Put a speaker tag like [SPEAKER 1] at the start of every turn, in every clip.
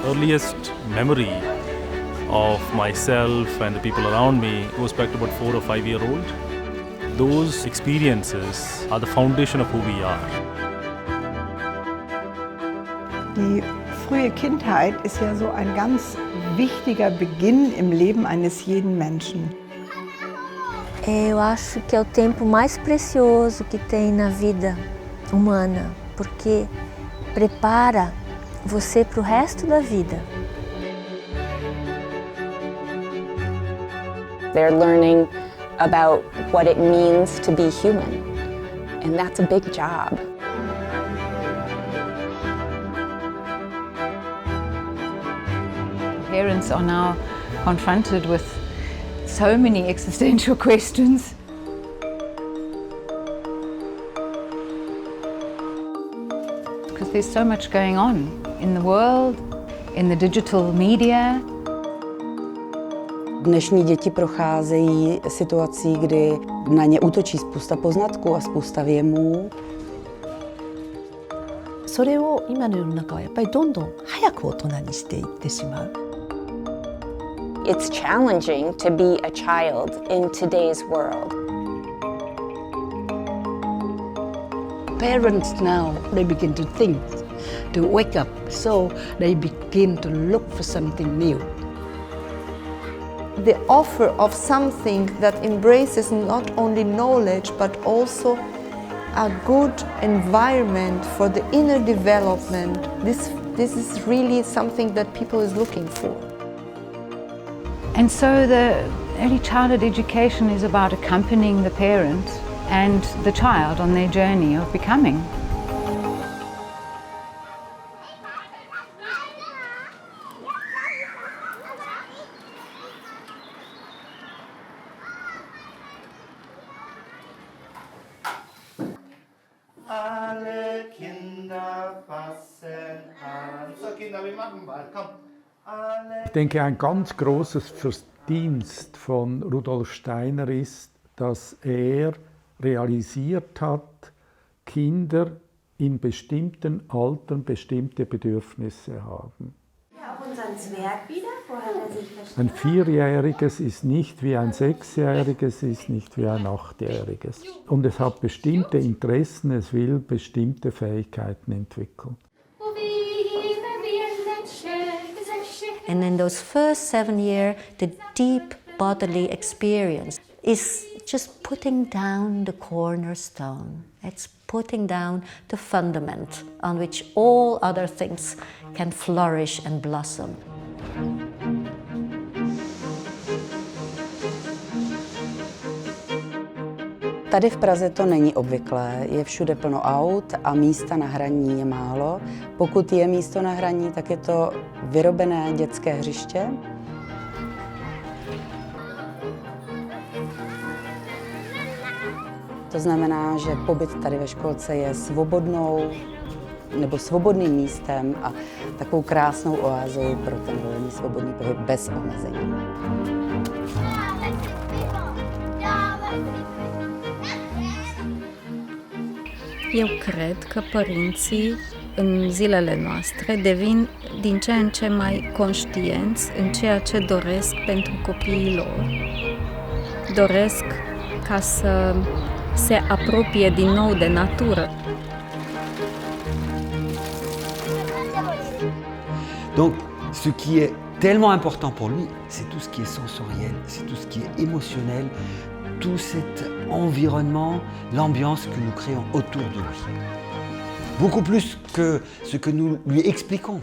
[SPEAKER 1] earliest memory of myself and the people around me goes back to about 4 or 5 years old. Those experiences are the foundation of who we are.
[SPEAKER 2] Die frühe Kindheit ist ja so ein ganz wichtiger Beginn im Leben eines jeden Menschen.
[SPEAKER 3] Eu acho que é o tempo mais precioso que tem na vida humana, porque prepara você para o resto da vida.
[SPEAKER 4] They're learning about what it means to be human, and that's a big job.
[SPEAKER 5] Parents are now confronted with so many existential questions. Because there's so much going on in the world, in the digital media.
[SPEAKER 6] Dnešní děti procházejí situací, kdy na ně útočí spousta poznatků a spousta věmů.
[SPEAKER 7] それを今の世の中はやっぱりどんどん早く大人にしていってしまう。
[SPEAKER 4] It's challenging to be a child in today's world.
[SPEAKER 7] Parents now, they begin to think, to wake up, so they begin to look for something new.
[SPEAKER 8] The offer of something that embraces not only knowledge but also a good environment for the inner development, this is really something that people is looking for.
[SPEAKER 5] And so the early childhood education is about accompanying the parent and the child on their journey of becoming.
[SPEAKER 9] Alle Kinder fassen an. So Kinder, wir machen mal. Komm.
[SPEAKER 10] Ich denke, ein ganz großes Verdienst von Rudolf Steiner ist, dass er realisiert hat, Kinder in bestimmten Altern bestimmte Bedürfnisse haben.
[SPEAKER 3] Auch unseren Zwerg wieder, woher er sich versteht.
[SPEAKER 10] Ein 4-Jähriges ist nicht wie ein 6-Jähriges, ist nicht wie ein 8-Jähriges. Und es hat bestimmte Interessen, es will bestimmte Fähigkeiten entwickeln.
[SPEAKER 3] And in those first 7 years, the deep bodily experience is just putting down the cornerstone. It's putting down the fundament on which all other things can flourish and blossom.
[SPEAKER 6] Tady v Praze to není obvyklé, je všude plno aut a místa na hraní je málo. Pokud je místo na hraní, tak je to vyrobené dětské hřiště. To znamená, že pobyt tady ve školce je svobodným místem a takovou krásnou oázou pro ten volný svobodný pohyb bez omezení.
[SPEAKER 11] Eu cred că părinții în zilele noastre devin din ce în ce mai conștienți în ceea ce doresc pentru copiii lor. Doresc ca să se apropie din nou de natură.
[SPEAKER 12] Donc, ce qui est tellement important pour lui, c'est tout ce qui est sensoriel, c'est tout ce qui est émotionnel, tout cet environnement, l'ambiance que nous créons autour de lui. Beaucoup plus que ce que nous lui expliquons.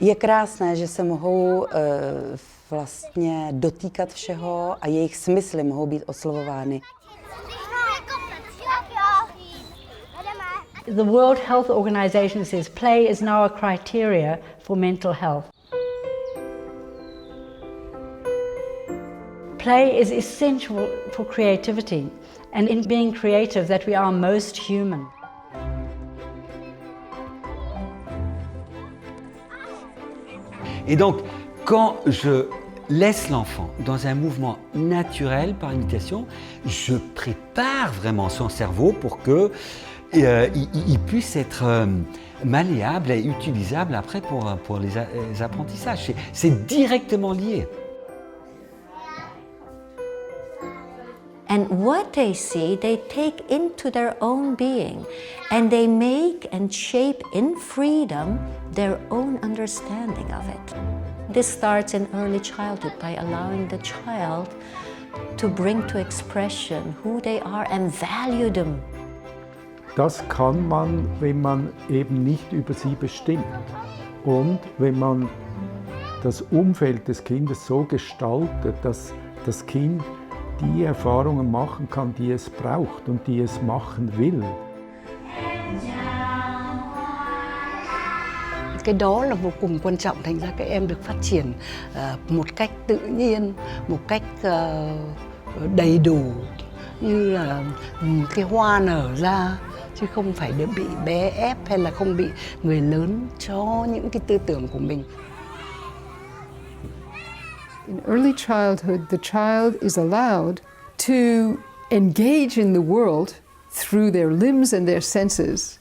[SPEAKER 6] Je krásné, že se mohou vlastně dotýkat všeho a jejich smysly mohou být oslovovány.
[SPEAKER 13] The World Health Organization says play is now a criteria for mental health. Play is essential for creativity, and in being creative that we are most human.
[SPEAKER 12] Et donc, quand je laisse l'enfant dans un mouvement naturel par imitation, je prépare vraiment son cerveau pour que il puisse être malléable et utilisable après pour les apprentissages. C'est directement lié.
[SPEAKER 3] And what they see, they take into their own being, and they make and shape in freedom their own understanding of it. This starts in early childhood by allowing the child to bring to expression who they are and value them.
[SPEAKER 10] Das kann man, wenn man eben nicht über sie bestimmt und wenn man das Umfeld des Kindes so gestaltet, dass das Kind die Erfahrungen machen kann, die es braucht und die es machen will.
[SPEAKER 7] Cái đó là vô cùng quan trọng, thành ra các em được phát triển một cách tự nhiên, một cách đầy đủ, như là cái hoa nở ra, chứ không phải để bị bé ép hay là không bị người lớn cho những cái tư tưởng của mình.
[SPEAKER 14] In early childhood, the child is allowed to engage in the world through their limbs and their senses.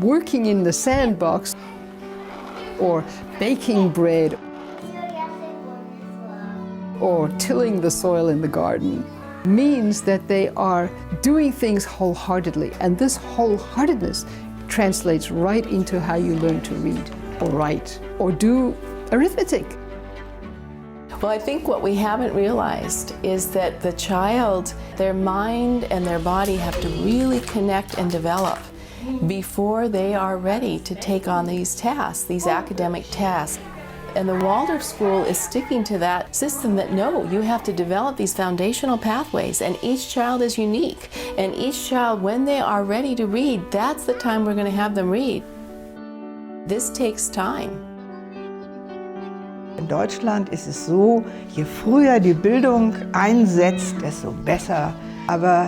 [SPEAKER 14] Working in the sandbox or baking bread or tilling the soil in the garden means that they are doing things wholeheartedly, and this wholeheartedness translates right into how you learn to read or write or do arithmetic.
[SPEAKER 15] Well, I think what we haven't realized is that the child, their mind and their body have to really connect and develop before they are ready to take on these tasks, these academic tasks. And the Waldorf School is sticking to that system that no, you have to develop these foundational pathways, and each child is unique. And each child, when they are ready to read, that's the time we're going to have them read. This takes time.
[SPEAKER 2] In Deutschland ist es so, je früher die Bildung einsetzt, desto besser. Aber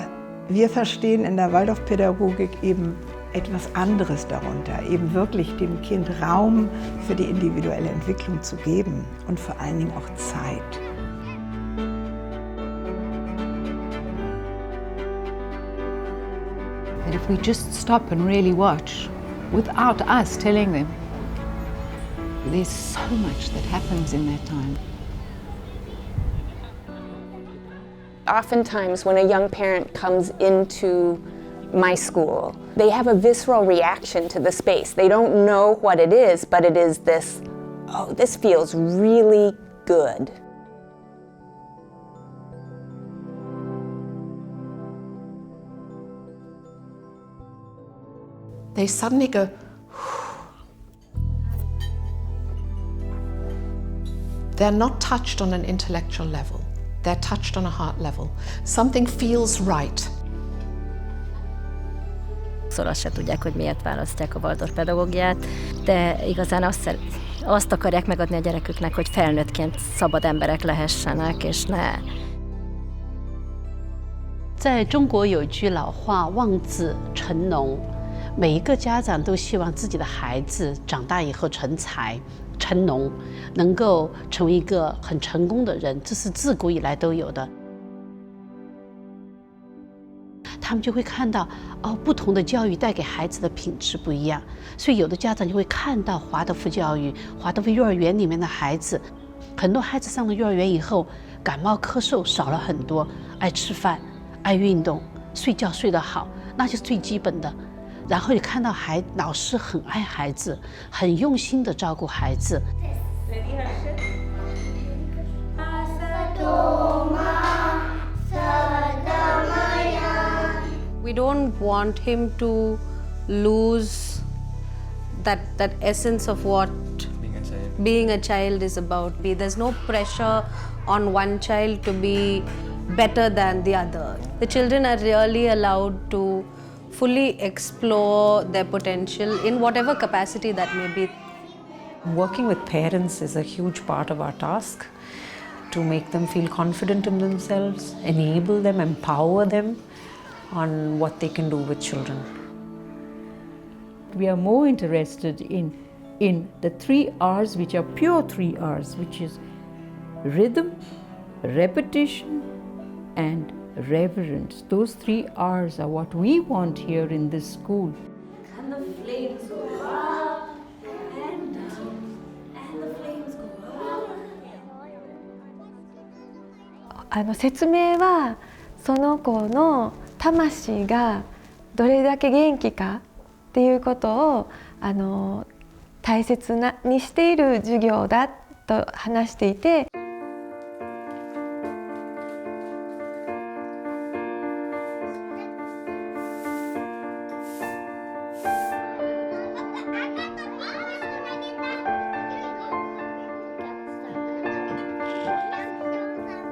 [SPEAKER 2] wir verstehen in der Waldorfpädagogik eben etwas anderes darunter, eben wirklich dem Kind Raum für die individuelle Entwicklung zu geben und vor allen Dingen auch Zeit.
[SPEAKER 5] That if we just stop and really watch, without us telling them, there's so much that happens in that time.
[SPEAKER 4] Oftentimes when a young parent comes into my school, they have a visceral reaction to the space. They don't know what it is, but it is this, oh, this feels really good.
[SPEAKER 16] They suddenly go, they're not touched on an intellectual level. They're touched on a heart level. Something feels right.
[SPEAKER 11] Azt se tudják, hogy miért választják a Waldorf pedagógiát, de igazán azt akarják megadni a gyereküknek, hogy felnőttként szabad emberek lehessenek, és ne.
[SPEAKER 13] 在中国有句老话，望子成龙。每一个家长都希望自己的孩子长大以后成才、成龙，能够成为一个很成功的人，这是自古以来都有的。他们就会看到，哦，不同的教育带给孩子的品质不一样，所以有的家长就会看到华德福教育、华德福幼儿园里面的孩子，很多孩子上了幼儿园以后，感冒咳嗽少了很多，爱吃饭、爱运动、睡觉睡得好，那就是最基本的。然后你看到老师很爱孩子，很用心的照顾孩子。
[SPEAKER 17] We don't want him to lose that essence of what being a child is about. There's no pressure on one child to be better than the other. The children are really allowed to fully explore their potential in whatever capacity that may be.
[SPEAKER 18] Working with parents is a huge part of our task, to make them feel confident in themselves, enable them, empower them on what they can do with children.
[SPEAKER 19] We are more interested in the 3 R's, which are pure 3 R's, which is rhythm, repetition and reverence. Those 3 R's are what we want here in this school.
[SPEAKER 20] And the flames go up and down, and the flames go up.
[SPEAKER 21] 説明はその子の魂がどれだけ元気かっていうことを大切にしている授業だと話していて。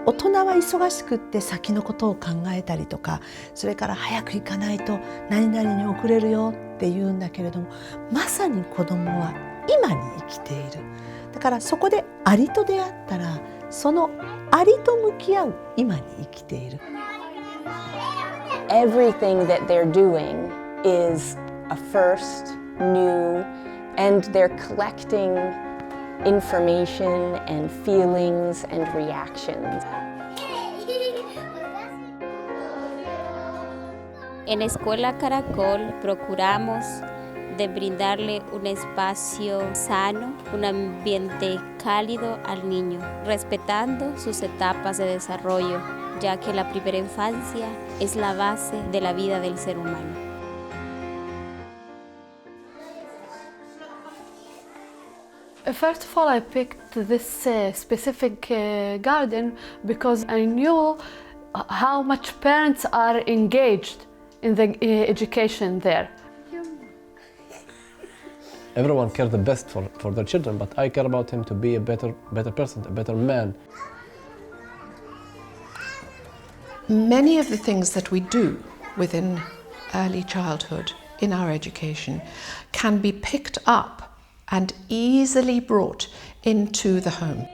[SPEAKER 22] 大人は忙しくって先のことを考えたりとか、それから早く行かないと何々に遅れるよって言うんだけれども、まさに子どもは今に生きている。だからそこでアリと出会ったら、そのアリと向き合う今に生きている。
[SPEAKER 4] Everything that they're doing is a first, new, and they're collecting information and feelings and reactions.
[SPEAKER 23] En Escuela Caracol procuramos de brindarle un espacio sano, un ambiente cálido al niño, respetando sus etapas de desarrollo, ya que la primera infancia es la base de la vida del ser humano.
[SPEAKER 24] First of all, I picked this specific garden because I knew how much parents are engaged in the education there.
[SPEAKER 25] Everyone cares the best for their children, but I care about him to be a better person, a better man.
[SPEAKER 16] Many of the things that we do within early childhood in our education can be picked up and easily brought into the home.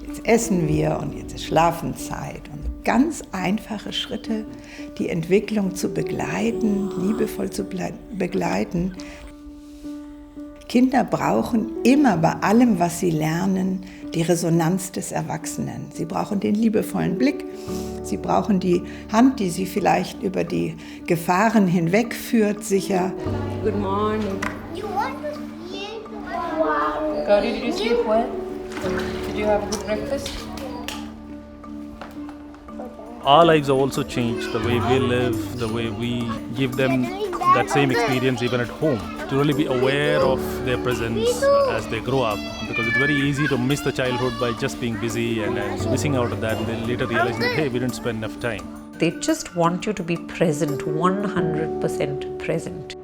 [SPEAKER 2] Jetzt essen wir und jetzt ist Schlafenszeit. Und ganz einfache Schritte, die Entwicklung zu begleiten, liebevoll zu begleiten. Kinder brauchen immer bei allem, was sie lernen, die Resonanz des Erwachsenen. Sie brauchen den liebevollen Blick, sie brauchen die Hand, die sie vielleicht über die Gefahren hinwegführt, sicher.
[SPEAKER 20] Good morning. You want to sleep? Wow. Gauri, did you sleep well? Did you have a good breakfast?
[SPEAKER 1] Our lives have also changed, the way we live, the way we give them that same experience even at home, to really be aware of their presence as they grow up, because it's very easy to miss the childhood by just being busy and missing out on that, and then later realizing that, hey, we didn't spend enough time.
[SPEAKER 18] They just want you to be present, 100% present.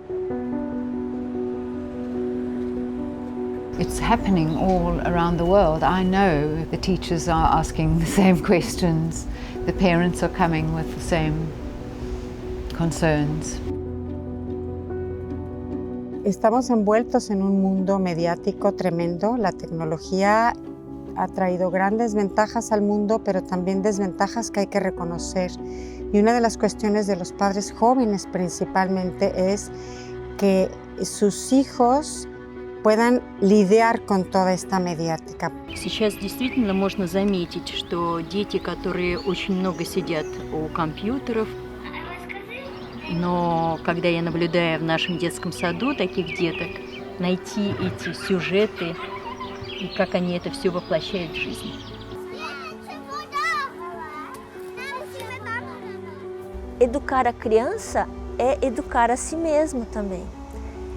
[SPEAKER 5] It's happening all around the world. I know the teachers are asking the same questions. The parents are coming with the same concerns.
[SPEAKER 6] Estamos envueltos en un mundo mediático tremendo. La tecnología ha traído grandes ventajas al mundo, pero también desventajas que hay que reconocer. Y una de las cuestiones de los padres jóvenes principalmente es que sus hijos puedan lidiar con toda esta mediática.
[SPEAKER 26] Сейчас действительно можно заметить, что дети, которые очень много сидят у компьютеров, но когда я наблюдаю в нашем детском саду таких деток, найти эти сюжеты и как они это все воплощают в жизнь.
[SPEAKER 27] Educar a criança é educar a si mesmo também.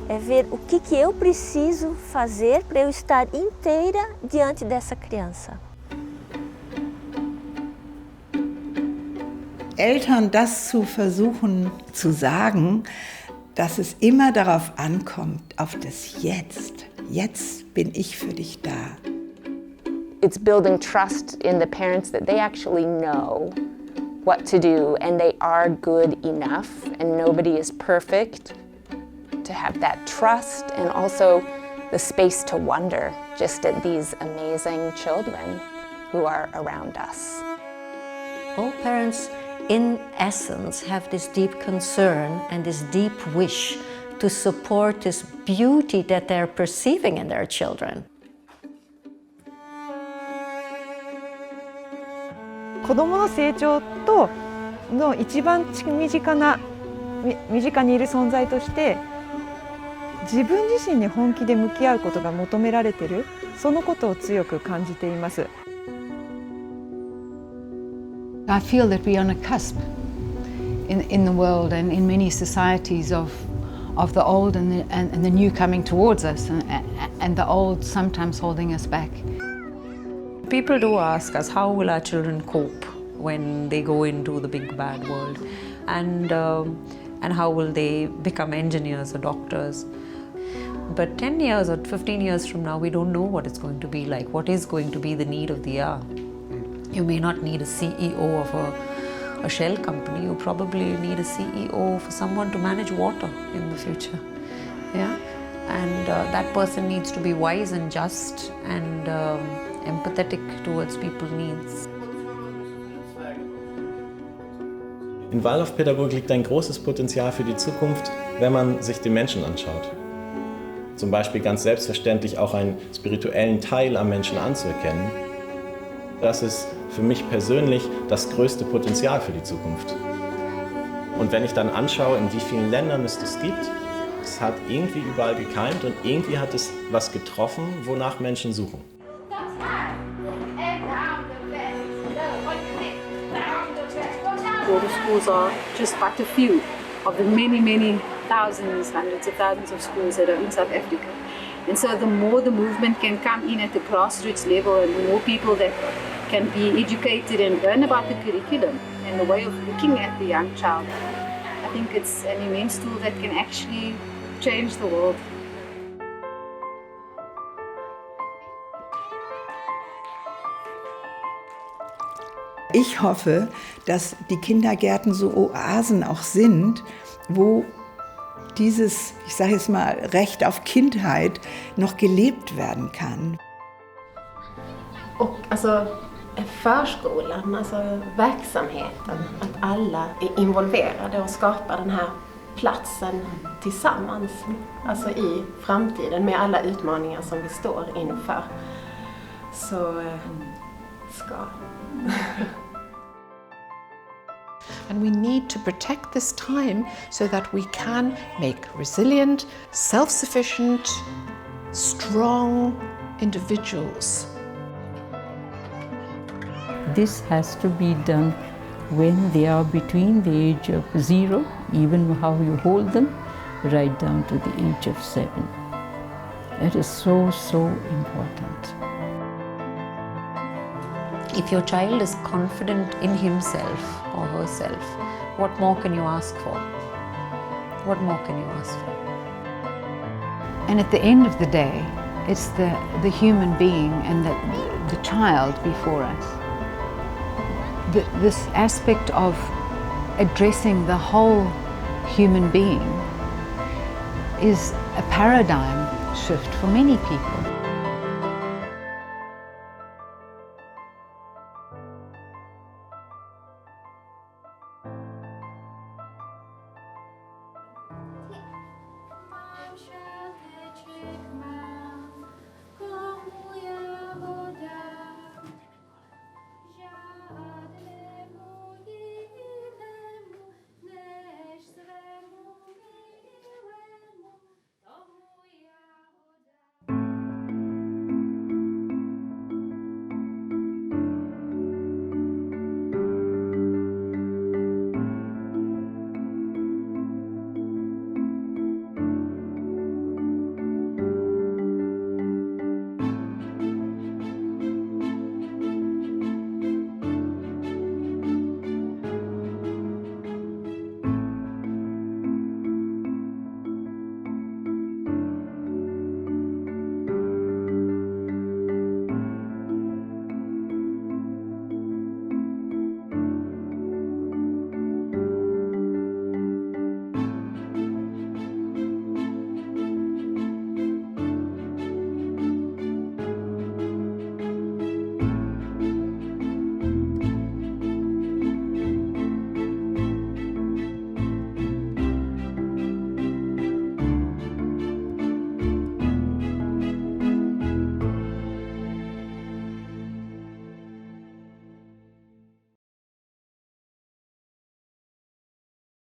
[SPEAKER 27] É ver o que eu preciso fazer para eu estar inteira diante dessa criança.
[SPEAKER 2] Eltern das zu versuchen zu sagen, dass es immer darauf ankommt, auf das Jetzt. Jetzt bin ich für dich da.
[SPEAKER 4] It's building trust in the parents that they actually know what to do and they are good enough and nobody is perfect. To have that trust and also the space to wonder just at these amazing children who are around us.
[SPEAKER 3] All parents, in essence, have this deep concern and this deep wish to support this beauty that they're perceiving in their children.
[SPEAKER 7] 子どもの成長との一番身近にいる存在として自分自身に本気で向き合うことが求められている、そのことを強く感じています。
[SPEAKER 5] I feel that we are on a cusp in the world and in many societies of the old and the new coming towards us, and the old sometimes holding us back.
[SPEAKER 18] People do ask us, how will our children cope when they go into the big bad world, and how will they become engineers or doctors? But 10 years or 15 years from now, we don't know what it's going to be like. What is going to be the need of the hour? You may not need a CEO of a shell company. You probably need a CEO for someone to manage water in the future. Yeah, and that person needs to be wise and just and empathetic towards people's needs.
[SPEAKER 8] In Waldorfpädagogik liegt ein großes Potenzial für die Zukunft, wenn man sich den Menschen anschaut. Zum Beispiel ganz selbstverständlich auch einen spirituellen Teil am Menschen anzuerkennen. Das ist für mich persönlich das größte Potenzial für die Zukunft. Und wenn ich dann anschaue, in wie vielen Ländern es das gibt, es hat irgendwie überall gekeimt und irgendwie hat es was getroffen, wonach Menschen suchen.
[SPEAKER 9] Border schools are just but a few of the many thousands, hundreds of thousands of schools that are in South Africa. And so the more the movement can come in at the grassroots level, and the more people that can be educated and learn about the curriculum and the way of looking at the young child, I think it's an immense tool that can actually change the world.
[SPEAKER 2] Ich hoffe, dass die Kindergärten so Oasen auch sind, wo dieses, ich sage jetzt mal, Recht auf Kindheit noch gelebt werden kann.
[SPEAKER 10] Och alltså förskolan, alltså verksamheten, att alla är involverade och skapar den här platsen tillsammans, alltså i framtiden med alla utmaningar som vi står inför. Så ska
[SPEAKER 16] And we need to protect this time so that we can make resilient, self-sufficient, strong individuals.
[SPEAKER 19] This has to be done when they are between the age of 0, even how you hold them, right down to the age of 7. That is so important.
[SPEAKER 18] If your child is confident in himself or herself, what more can you ask for? What more can you ask for?
[SPEAKER 5] And at the end of the day, it's the human being and the child before us. This aspect of addressing the whole human being is a paradigm shift for many people.